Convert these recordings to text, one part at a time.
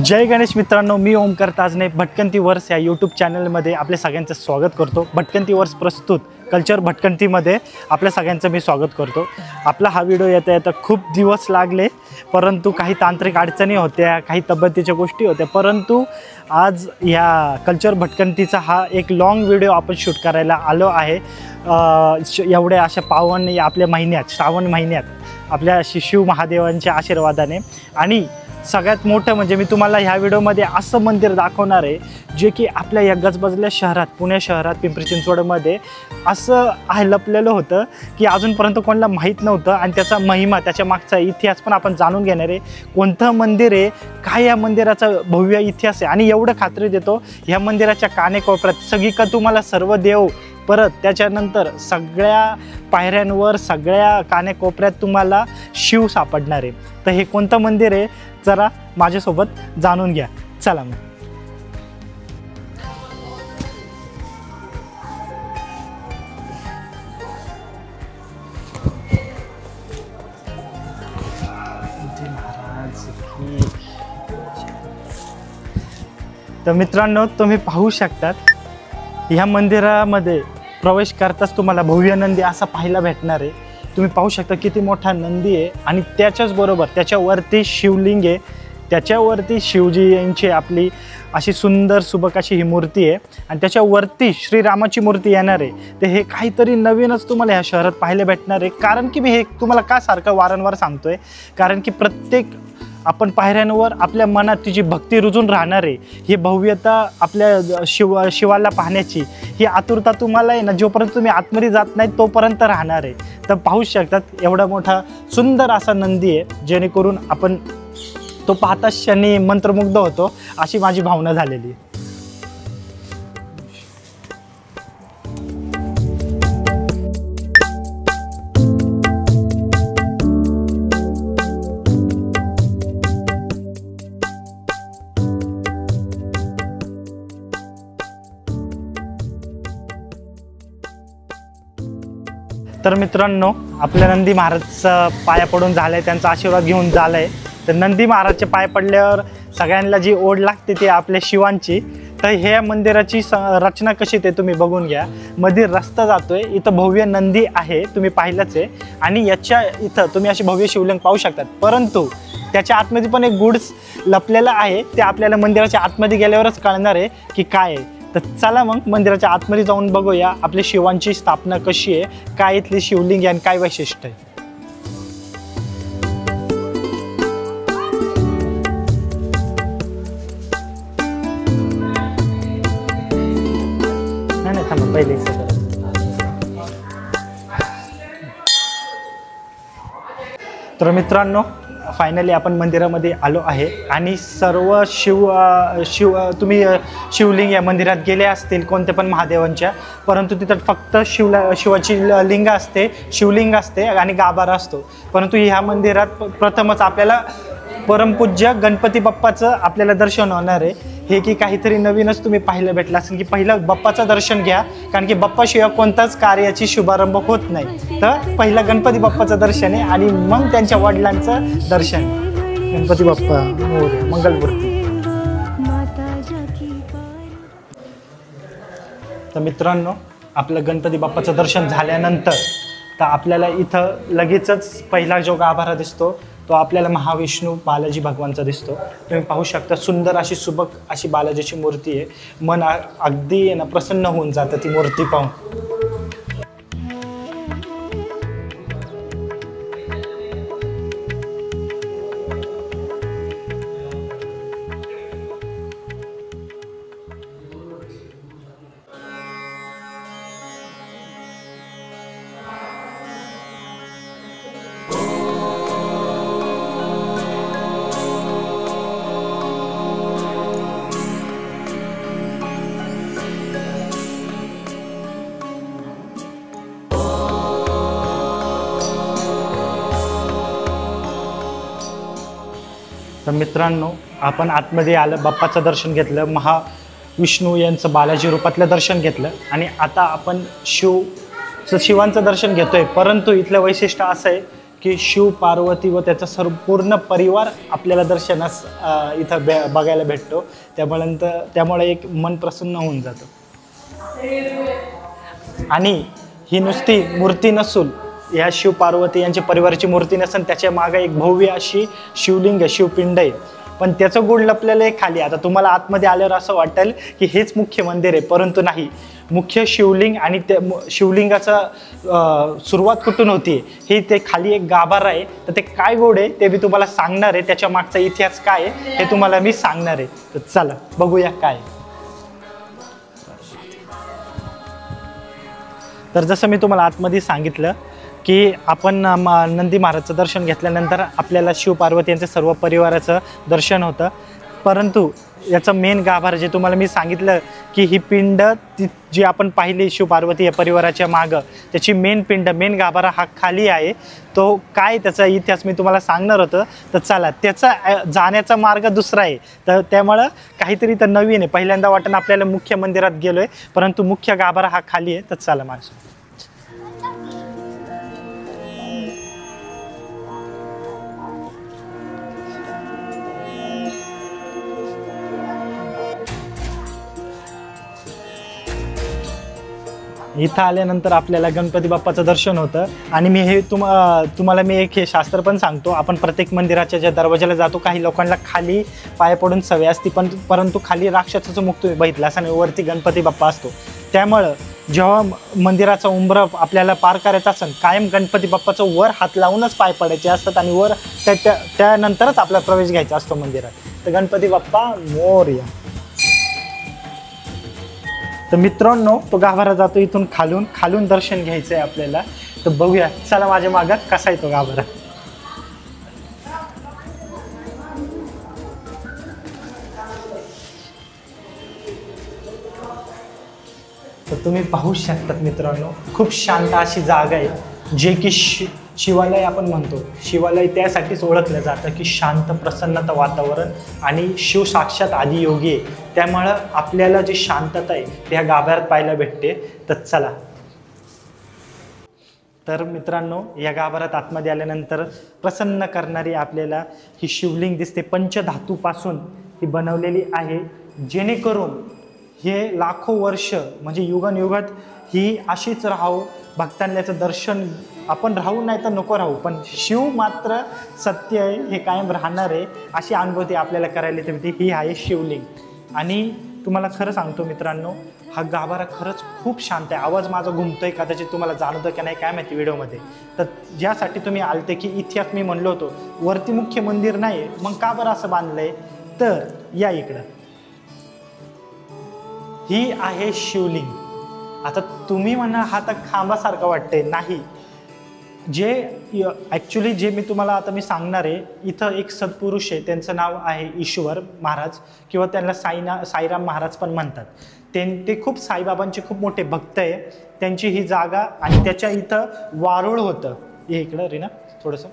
जय गणेश मित्रांनो, मी ओमकार ताजने भटकंती वर्स या यूट्यूब चॅनलमध्ये आपल्या सगळ्यांचं स्वागत करतो। भटकंती वर्स प्रस्तुत कल्चर भटकंतीमध्ये आपल्या सगळ्यांचं मी स्वागत करतो। आपला हा व्हिडिओ येता खूप दिवस लागले, परंतु काही तांत्रिक अडचणी होत्या, काही तब्येतीच्या गोष्टी होत्या, परंतु आज या कल्चर भटकंतीचा हा एक लॉंग व्हिडिओ आपण शूट करायला आलो आहे। एवढ्या अशा पावन आपल्या महिन्यात, श्रावण महिन्यात आपल्या शिव महादेवांच्या आशीर्वादाने। आणि सगळ्यात मोठं म्हणजे मी तुम्हाला ह्या व्हिडिओमध्ये असं मंदिर दाखवणार आहे जे की आपल्या या गजबजल्या शहरात, पुणे शहरात, पिंपरी चिंचवडमध्ये असं आहे लपलेलं होतं की अजूनपर्यंत कोणाला माहीत नव्हतं। आणि त्याचा महिमा, त्याच्या मागचा इतिहास पण आपण जाणून घेणार आहे। कोणतं मंदिर आहे, काय या मंदिराचा भव्य इतिहास आहे। आणि एवढं खात्री देतो, ह्या मंदिराच्या कानेकोपऱ्यात सगळीकडे तुम्हाला सर्व देव, परत त्याच्यानंतर सगळ्या पायऱ्यांवर, सगळ्या कानेकोपऱ्यात तुम्हाला शिव सापडणार आहे। तर हे कोणतं मंदिर आहे जरा माझ्यासोबत जाणून घ्या, चला मग। तर मित्रांनो, तुम्ही पाहू शकतात ह्या मंदिरामध्ये प्रवेश करताच तुम्हाला भव्य नंदी असा पाहायला भेटणार आहे। तुम्ही पाहू शकता किती मोठा नंदी आहे आणि त्याच्याच बरोबर त्याच्यावरती शिवलिंग आहे, त्याच्यावरती शिवजी यांची आपली अशी सुंदर सुबक अशी ही मूर्ती आहे आणि त्याच्यावरती श्रीरामाची मूर्ती येणार आहे। तर हे काहीतरी नवीनच तुम्हाला ह्या शहरात पाहायला भेटणार आहे। कारण की मी हे तुम्हाला का सारखं वारंवार सांगतोय, कारण की प्रत्येक आपण पायऱ्यांवर आपल्या मनात तिची भक्ती रुजून राहणार आहे। ही भव्यता आपल्या शिवाला पाहण्याची ही आतुरता तुम्हाला आहे ना, जोपर्यंत तुम्ही आतमध्ये जात नाही तोपर्यंत राहणार आहे। तर पाहू शकतात एवढा मोठा सुंदर असा नंदी आहे, जेणेकरून आपण तो पाहता क्षणी मंत्रमुग्ध होतो, अशी माझी भावना झालेली आहे। तर मित्रांनो, आपल्या नंदी महाराजचा पाया पडून झालाय, त्यांचा आशीर्वाद घेऊन झालाय। तर नंदी महाराजचे पाय पडल्यावर सगळ्यांना जी ओढ लागते ती आपल्या शिवांची। तर ह्या मंदिराची रचना कशी ते तुम्ही बघून घ्या। मध्ये रस्ता जातोय, इथं भव्य नंदी आहे, तुम्ही पाहिलंच आहे। आणि याच्या इथं तुम्ही अशी भव्य शिवलिंग पाहू शकतात, परंतु त्याच्या आतमध्ये पण एक गुड्स लपलेला आहे। ते आपल्याला मंदिराच्या आतमध्ये गेल्यावरच कळणार आहे की काय आहे। तर चला मग मंदिराच्या आतमध्ये जाऊन बघूया आपल्या शिवांची स्थापना कशी आहे, काय इथली शिवलिंग आणि काय वैशिष्ट्य आहे। नाही थांबा, पहिले तर मित्रांनो, फायनली आपण मंदिरामध्ये आलो आहे आणि सर्व तुम्ही शिवलिंग या मंदिरात गेले असतील कोणत्या पण महादेवांच्या, परंतु तिथं फक्त शिवाची लिंग असते, शिवलिंग असते आणि गाभारा असतो। परंतु ह्या मंदिरात प्रथमच आपल्याला परमपूज्य गणपती बाप्पाचं आपल्याला दर्शन होणार आहे। हे की काहीतरी नवीनच तुम्ही पाहायला भेटलं असेल की पहिलं बाप्पाचं दर्शन घ्या, कारण की बाप्पाशिवाय कोणताच कार्याची शुभारंभ होत नाही। तर पहिलं गणपती बाप्पाचं दर्शन आहे आणि मग त्यांच्या वडिलांचं दर्शन। गणपती बाप्पा मोरया, मंगलमूर्ती। तर मित्रांनो, आपलं गणपती बाप्पाचं दर्शन झाल्यानंतर तर आपल्याला इथं लगेचच पहिला जो गाभारा दिसतो तो आपल्याला महाविष्णू बालाजी भगवानचा दिसतो। तुम्ही पाहू शकता सुंदर अशी सुबक अशी बालाजीची मूर्ती आहे। मन अगदी ना प्रसन्न होऊन जातं ती मूर्ती पाहून। तर मित्रांनो, आपण आतमध्ये आलं, बाप्पाचं दर्शन घेतलं, महाविष्णू यांचं बालाजी रूपातलं दर्शन घेतलं आणि आता आपण शिवांचं दर्शन घेतोय। परंतु इथलं वैशिष्ट्य असं आहे की शिव पार्वती व त्याचा संपूर्ण परिवार आपल्याला दर्शनास इथं बघायला भेटतो। त्यामुळे एक मन प्रसन्न होऊन जातं। आणि ही नुसती मूर्ती नसून, या शिव पार्वती यांच्या परिवाराची मूर्ती नसून त्याच्या मागे एक भव्य अशी शिवलिंग शिवपिंड आहे, पण त्याचं गुढ लपलेलं आहे खाली। आता तुम्हाला आतमध्ये आल्यावर असं वाटेल की हेच मुख्य मंदिर आहे, परंतु नाही। मुख्य शिवलिंग आणि त्या शिवलिंगाचा सुरुवात कुठून होती हे ते खाली एक गाभारा आहे। तर ते काय गोड आहे ते मी तुम्हाला सांगणार आहे, त्याच्या मागचा इतिहास काय आहे हे तुम्हाला मी सांगणार आहे। तर चला बघूया काय। तर जसं मी तुम्हाला आतमध्ये सांगितलं की आपण नंदी महाराजचं दर्शन घेतल्यानंतर आपल्याला शिव पार्वती यांच्या सर्व परिवाराचं दर्शन होतं, परंतु याचं मेन गाभारा जे तुम्हाला मी सांगितलं की ही पिंड जी आपण पाहिली शिव पार्वती या परिवाराच्या मागं, त्याची मेन गाभारा हा खाली आहे। तो काय त्याचा इतिहास मी तुम्हाला सांगणार होतं। तर चला, त्याचा जाण्याचा मार्ग दुसरा आहे, तर त्यामुळं काहीतरी तर नवीन आहे। पहिल्यांदा वाटण आपल्याला मुख्य मंदिरात गेलोय, परंतु मुख्य गाभारा हा खाली आहे। तर चला माझ्यासोबत। इथं आल्यानंतर आपल्याला गणपती बाप्पाचं दर्शन होतं। आणि मी हे तुम्हाला मी एक हे शास्त्र पण सांगतो। आपण प्रत्येक मंदिराच्या ज्या दरवाजाला जातो, काही लोकांना खाली पाय पडून सवय असते, परंतु खाली राक्षसाचं मुख तुम्ही बघितलं असं, आणि वरती गणपती बाप्पा असतो। त्यामुळं जेव्हा मंदिराचा उंबरा आपल्याला पार करायचा असेल, कायम गणपती बाप्पाचं वर हात लावूनच पाय पडायचे असतात, आणि वर त्यानंतरच आपला प्रवेश घ्यायचा असतो मंदिरात। तर गणपती बाप्पा मोरया। तर मित्रांनो, तो गाभारा जातो इथून खालून दर्शन घ्यायचं आहे आपल्याला। तर बघूया, चला माझ्या मागं कसा आहे तो गाभारा। तर तुम्ही पाहू शकतात मित्रांनो, खूप शांत अशी जागा आहे, जे की शिवालय आपण म्हणतो। शिवालय त्यासाठीच ओळखलं जातं की शांत प्रसन्नता वातावरण, आणि शिव साक्षात आदियोगी आहे, त्यामुळं आपल्याला जी शांतता आहे त्या गाभाऱ्यात पाहायला भेटते। तर चला। तर मित्रांनो, या गाभाऱ्यात आतमध्ये आल्यानंतर प्रसन्न करणारी आपल्याला ही शिवलिंग दिसते। पंचधातूपासून ही बनवलेली आहे, जेणेकरून हे लाखो वर्ष म्हणजे युगानुयुगात ही अशीच राहावं, भक्तांचं दर्शन आपण राहू नाही तर नको राहू, पण शिव मात्र सत्य आहे, हे कायम राहणार आहे, अशी अनुभूती आपल्याला करायला येते। ही आहे शिवलिंग। आणि तुम्हाला खरं सांगतो मित्रांनो, हा गाभारा खरंच खूप शांत आहे। आवाज माझा घुमतोय, कदाचित तुम्हाला जाणवतं की नाही काय माहिती व्हिडिओमध्ये। तर ज्यासाठी तुम्ही आलते की इतिहास मी म्हणलो होतो, वरती मुख्य मंदिर नाही, मग का बरं असं बांधलंय? तर या इकडं, ही आहे शिवलिंग। आता तुम्ही म्हणा हा तर खांबासारखं वाटतंय, नाही। जे ॲक्च्युली जे मी तुम्हाला आता मी सांगणार आहे, इथं एक सत्पुरुष आहे, त्यांचं नाव आहे ईश्वर महाराज, किंवा त्यांना साईराम महाराज पण म्हणतात। ते खूप साईबाबांचे खूप मोठे भक्त आहे। त्यांची ही जागा, आणि त्याच्या इथं वारुळ होतं, हे इकडं रे ना थोडंसं,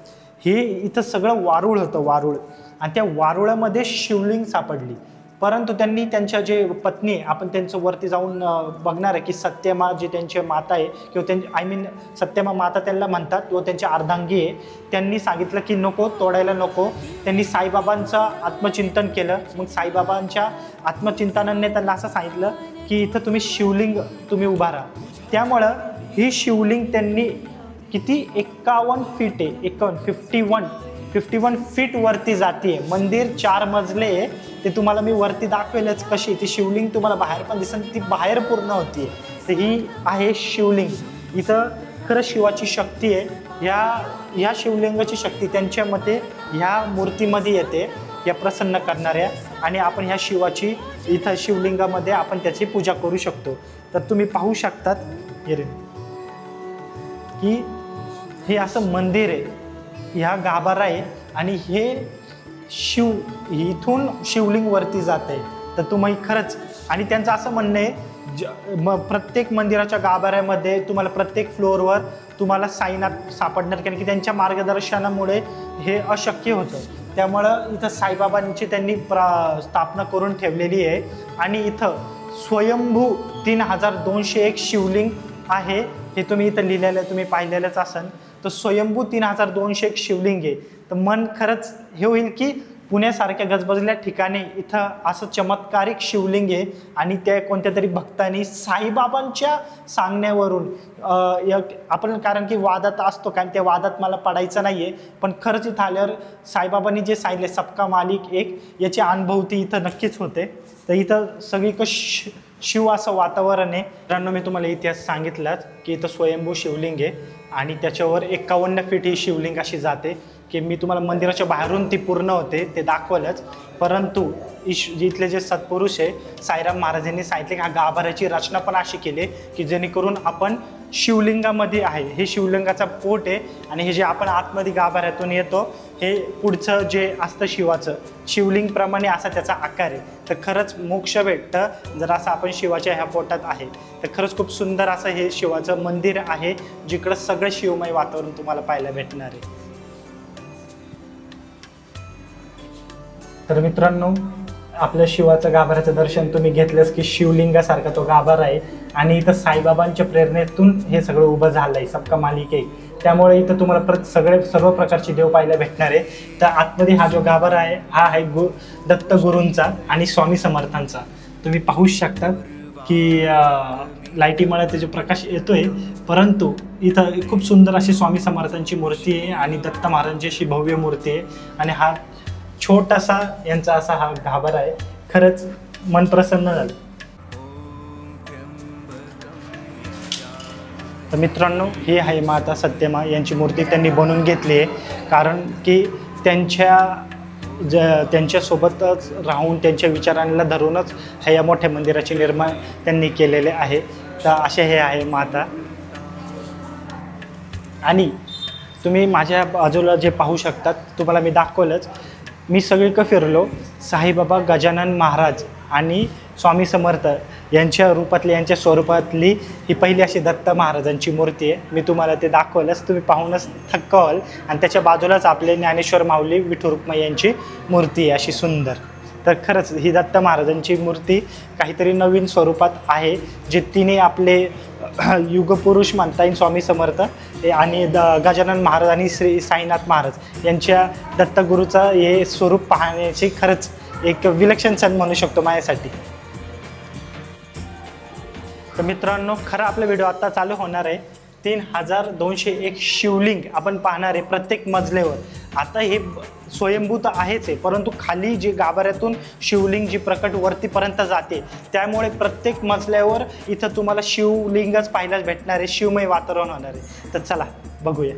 हे इथं सगळं वारुळ होतं, वारुळ, आणि त्या वारुळामध्ये शिवलिंग सापडली। परंतु त्यांनी त्यांच्या जे पत्नी, आपण त्यांचं वरती जाऊन बघणार आहे की सत्यमा जी त्यांची माता आहे, किंवा सत्यमा माता त्यांना म्हणतात, व त्यांची अर्धांगी आहे, त्यांनी सांगितलं की नको, तोडायला नको। त्यांनी साईबाबांचं आत्मचिंतन केलं। मग साईबाबांच्या आत्मचिंतनाने त्यांना असं सांगितलं की इथं तुम्ही शिवलिंग तुम्ही उभारा। त्यामुळं ही शिवलिंग त्यांनी किती 51 फीट आहे, 51 फीट वरती जाते। मंदिर 4 मजले आहे, ते तुम्हाला मी वरती दाखवेलच कशी। ती शिवलिंग तुम्हाला बाहेर पण दिसेल, ती बाहेर पूर्ण होती। तर ही आहे शिवलिंग। इथं खरं शिवाची शक्ती आहे। ह्या शिवलिंगाची शक्ती त्यांच्या मते ह्या मूर्तीमध्ये येते, या प्रसन्न करणाऱ्या। आणि आपण ह्या शिवाची इथं शिवलिंगामध्ये आपण त्याची पूजा करू शकतो। तर तुम्ही पाहू शकतात की हे असं मंदिर आहे, ह्या गाभारा आहे, आणि हे इथून शिवलिंग वरती जात आहे। तर तुम्ही खरंच, आणि त्यांचं असं म्हणणं आहे प्रत्येक मंदिराच्या गाभाऱ्यामध्ये तुम्हाला प्रत्येक फ्लोअरवर तुम्हाला साईनाथ सापडणार, कारण की त्यांच्या मार्गदर्शनामुळे हे अशक्य होतं। त्यामुळं इथं साईबाबांची त्यांनी स्थापना करून ठेवलेली आहे। आणि इथं स्वयंभू 3201 शिवलिंग आहे, हे तुम्ही इथं लिहिलेलं तुम्ही पाहिलेलंच असाल। तर स्वयंभू 3201 शिवलिंग आहे. तर मन खरंच हे होईल की पुण्यासारख्या गजबजलेल्या ठिकाणी इथं असं चमत्कारिक शिवलिंग आहे आणि त्या कोणत्या तरी भक्तांनी साईबाबांच्या सांगण्यावरून आपण कारण की वादात असतो, कारण त्या वादात मला पडायचं नाही आहे, पण खरंच इथं आल्यावर साईबाबांनी जे सांगितले सबका मालिक एक, याची अनुभूती इथं नक्कीच होते. तर इथं सगळीकडे शिव असं वातावरण आहे. मित्रांनो, मी तुम्हाला इतिहास सांगितलाच की इथं स्वयंभू शिवलिंग आहे आणि त्याच्यावर 51 फीट ही शिवलिंग अशी जाते की मी तुम्हाला मंदिराच्या बाहेरून ती पूर्ण होते ते दाखवलंच. परंतु इथले जे सत्पुरुष आहे साईराम महाराजांनी सांगितले की हा गाभाऱ्याची रचना पण अशी केली की जेणेकरून आपण शिवलिंगामध्ये आहे, हे शिवलिंगाचा पोट आहे आणि हे जे आपण आतमध्ये गाभाऱ्यातून येतो हे पुढचं जे असतं शिवाचं शिवलिंगप्रमाणे असा त्याचा आकार आहे. तर खरंच मोक्ष भेटतं जर असं आपण शिवाच्या ह्या पोटात आहे. तर खरंच खूप सुंदर असं हे शिवाचं मंदिर आहे जिकडं सगळं शिवमय वातावरण तुम्हाला पाहायला भेटणार आहे. तर मित्रांनो, आपल्या शिवाचं गाभाऱ्याचं दर्शन तुम्ही घेतलंच की शिवलिंगासारखा तो गाभारा आहे आणि इथं साईबाबांच्या प्रेरणेतून हे सगळं उभं झालं आहे सबका मालिक एक. त्यामुळे इथं तुम्हाला सर्व प्रकारचे देव पाहायला भेटणार आहे. तर आतमध्ये हा जो गाभारा आहे हा आहे दत्त गुरूंचा आणि स्वामी समर्थांचा. तुम्ही पाहू शकता की लाईटीमुळे त्याचे प्रकाश येतोय, परंतु इथं खूप सुंदर अशी स्वामी समर्थांची मूर्ती आहे आणि दत्त महाराजांची अशी भव्य मूर्ती आहे आणि हा छोटासा यांचा असा हा गाभारा आहे. खरंच मन प्रसन्न झालं. तर मित्रांनो, ही आहे माता सत्यमा यांची मूर्ती त्यांनी बनवून घेतली आहे कारण की त्यांच्यासोबतच राहून त्यांच्या विचारांना धरूनच ह्या मोठ्या मंदिराचे निर्माण त्यांनी केलेले आहे. तर असे हे आहे माता. आणि तुम्ही माझ्या बाजूला जे पाहू शकतात तुम्हाला मी दाखवलंच. मी सगळीकडे फिरलो. साईबाबा, गजानन महाराज आणि स्वामी समर्थ यांच्या रूपातली यांच्या स्वरूपातली ही पहिली अशी दत्त महाराजांची मूर्ती आहे. मी तुम्हाला ते दाखवलंच, तुम्ही पाहूनच थक्क व्हाल. आणि त्याच्या बाजूलाच आपले ज्ञानेश्वर माऊली विठू रुक्माई यांची मूर्ती आहे अशी सुंदर. तर खरंच ही दत्त महाराजांची मूर्ती काहीतरी नवीन स्वरूपात आहे जे तिने आपले युगपुरुष म्हणता येईल स्वामी समर्थ आणि गजानन महाराज आणि श्री साईनाथ महाराज यांच्या दत्तगुरूचं हे स्वरूप पाहण्याची खरंच एक विलक्षण क्षण म्हणू शकतो माझ्यासाठी. तर मित्रांनो, खरं आपला व्हिडिओ आता चालू होणार आहे. 3201 शिवलिंग आपण पाहणार आहे प्रत्येक मजल्यावर. आता हे स्वयंभू तर आहेच आहे, परंतु खाली जी गाभाऱ्यातून शिवलिंग जी प्रकट वरतीपर्यंत जाते त्यामुळे प्रत्येक मजल्यावर इथं तुम्हाला शिवलिंगच पाहायलाच भेटणार आहे, शिवमय वातावरण होणार आहे. तर चला बघूया.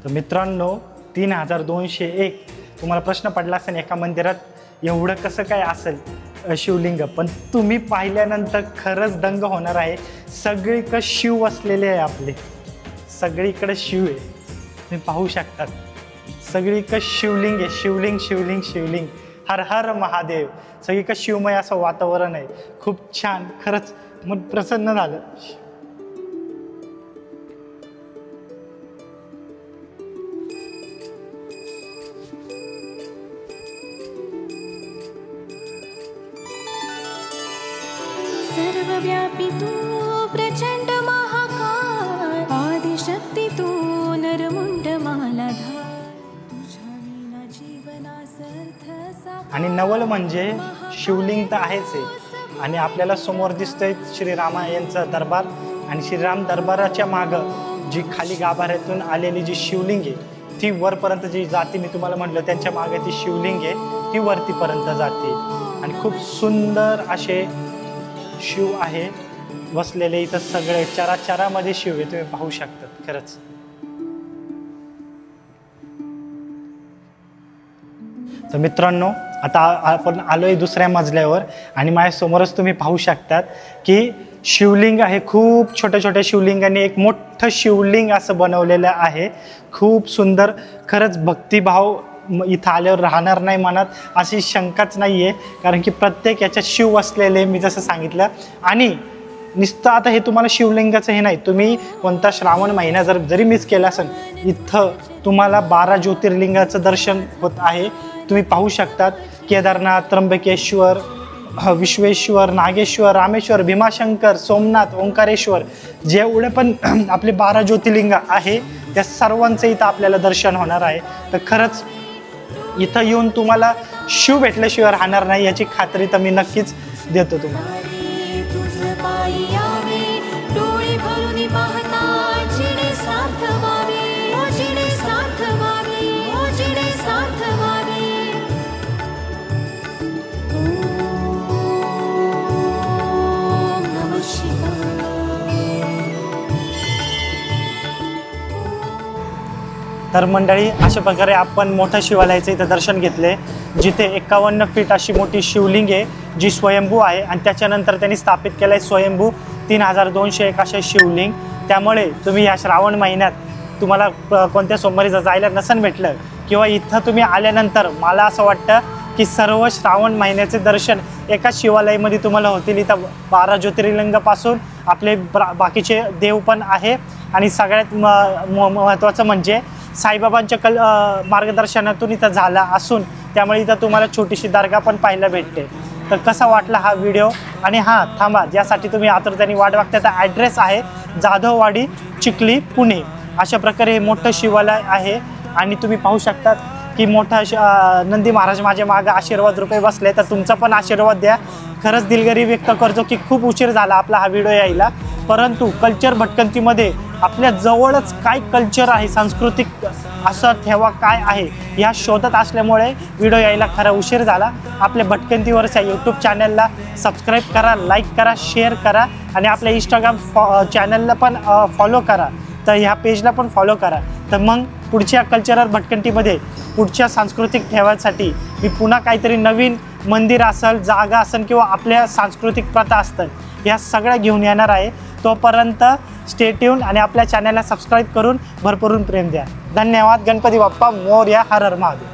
तर मित्रांनो, 3201 तुम्हाला प्रश्न पडला असेल एका मंदिरात एवढं कसं काय असेल शिवलिंग, पण तुम्ही पाहिल्यानंतर खरंच दंग होणार आहे. सगळीकडे शिव वसलेले आहे, आपले सगळीकडे शिव आहे. तुम्ही पाहू शकतात सगळीकडे शिवलिंग आहे. शिवलिंग शिवलिंग शिवलिंग, हर हर महादेव. सगळीकडे शिवमय असं वातावरण आहे. खूप छान, खरंच मन प्रसन्न झालं. सर्वव्यापी तू प्रचंड महाकाय, आदिशक्ती तू नरमुंड मालाधार, तुझ्या विना जीवनासर्थ साकार. आणि नवल म्हणजे शिवलिंग तर आहेच आहे आणि आपल्याला समोर दिसतंय श्रीरामा यांचा दरबार आणि श्रीराम दरबाराच्या मागं जी खाली गाभाऱ्यातून आलेली जी शिवलिंग आहे ती वरपर्यंत जी जाते. मी तुम्हाला म्हटलं त्यांच्या मागे ती शिवलिंग आहे ती वरतीपर्यंत जाते आणि खूप सुंदर असे शिव आहे वसलेले इथं. सगळे चराचरामध्ये शिव आहे, तुम्ही पाहू शकतात. खरंच तर मित्रांनो, आता आपण आलोय दुसऱ्या मजल्यावर आणि माझ्यासमोरच तुम्ही पाहू शकतात की शिवलिंग आहे. खूप छोट्या छोट्या शिवलिंगांनी एक मोठं शिवलिंग असं बनवलेलं आहे. खूप सुंदर. खरंच भक्तिभाव इथं आल्यावर राहणार नाही मनात अशी शंकाच नाही आहे, कारण की प्रत्येक याच्यात शिव असलेले मी जसं सांगितलं. आणि नुसतं आता हे तुम्हाला शिवलिंगाचं हे नाही, तुम्ही कोणता श्रावण महिना जरी मिस केला असेल इथं तुम्हाला 12 ज्योतिर्लिंगाचं दर्शन होत आहे. तुम्ही पाहू शकतात केदारनाथ, त्र्यंबकेश्वर, विश्वेश्वर, नागेश्वर, रामेश्वर, भीमाशंकर, सोमनाथ, ओंकारेश्वर जेवढे पण आपले 12 ज्योतिर्लिंग आहे त्या सर्वांचं इथं आपल्याला दर्शन होणार आहे. तर खरंच इथं येऊन तुम्हाला शिव भेटल्याशिवाय राहणार नाही याची खात्री तर मी नक्कीच देतो तुम्हाला. तुझ पायी यावे डोळे भरून पाहता जिने सार्थ व्हावे, ओ जिने सार्थ व्हावे, ओ जिने सार्थ व्हावे. ओम नमः शिवाय. तर मंडळी अशा प्रकारे आपण मोठ्या शिवालयाचं इथं दर्शन घेतले, जिथे 51 फीट अशी मोठी शिवलिंग आहे जी स्वयंभू आहे आणि त्याच्यानंतर त्यांनी स्थापित केलं आहे स्वयंभू 3201 असे शिवलिंग. त्यामुळे तुम्ही या श्रावण महिन्यात तुम्हाला कोणत्या सोमवारी जर जायला नसन भेटलं किंवा इथं तुम्ही आल्यानंतर मला असं वाटतं की सर्व श्रावण महिन्याचे दर्शन एका शिवालयामध्ये तुम्हाला होतील. इथं 12 ज्योतिर्लिंगापासून आपले बाकीचे देव पण आहे आणि सगळ्यात महत्त्वाचं म्हणजे साईबाबांच्या मार्गदर्शनातून इथं झाला असून त्यामुळे इथं तुम्हाला छोटीशी दर्गा पण पाहायला भेटते. तर कसा वाटला हा व्हिडिओ? आणि हां थांबा, ज्यासाठी तुम्ही आतुरतेने वाट बघता तर ॲड्रेस आहे जाधववाडी, चिखली, पुणे. अशा प्रकारे हे मोठं शिवालय आहे आणि तुम्ही पाहू शकतात की मोठा नंदी महाराज माझ्या मागं आशीर्वाद रुपये बसले. तर तुमचा पण आशीर्वाद द्या. खरंच दिलगिरी व्यक्त करतो की खूप उशीर झाला आपला हा व्हिडिओ यायला, परंतु कल्चर भटकंतीमध्ये आपल्या जवळच काय कल्चर आहे, सांस्कृतिक असं ठेवा काय आहे या शोधत असल्यामुळे व्हिडिओ यायला खरा उशीर झाला. आपल्या भटकंतीवरच्या यूट्यूब चॅनलला सबस्क्राईब करा, लाईक करा, शेअर करा आणि आपल्या इंस्टाग्राम चॅनलला पण फॉलो करा. तर ह्या पेजला पण फॉलो करा. तर मग पुढच्या कल्चरल भटकंतीमध्ये पुढच्या सांस्कृतिक ठेवासाठी मी पुन्हा काहीतरी नवीन मंदिर असेल, जागा असेल किंवा आपल्या सांस्कृतिक प्रथा असतात या सगळ्या घेऊन येणार आहे. तोपर्यंत स्टे ट्यून आणि आपल्या चॅनलला सबस्क्राईब करून भरभरून प्रेम द्या. धन्यवाद. गणपती बाप्पा मोरया. हर हर महादेव.